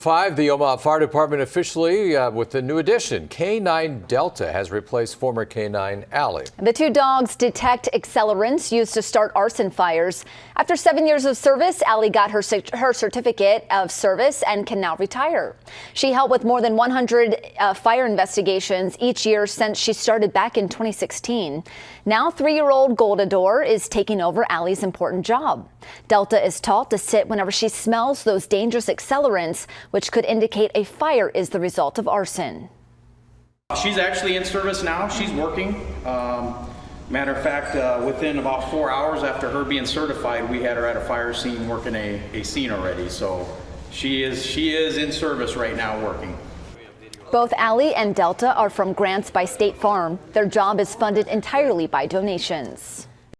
The Omaha Fire Department officially with a new addition. K9 Delta has replaced former K9 Allie. The two dogs detect accelerants used to start arson fires. After 7 years of service, Allie got her certificate of service and can now retire. She helped with more than 100 fire investigations each year since she started back in 2016. Now 3-year-old Goldador is taking over Allie's important job. Delta is taught to sit whenever she smells those dangerous accelerants, which could indicate a fire is the result of arson. She's actually in service now. She's working. Matter of fact, within about 4 hours after her being certified, we had her at a fire scene working a scene already. So she is in service right now working. Both Allie and Delta are from grants by State Farm. Their job is funded entirely by donations.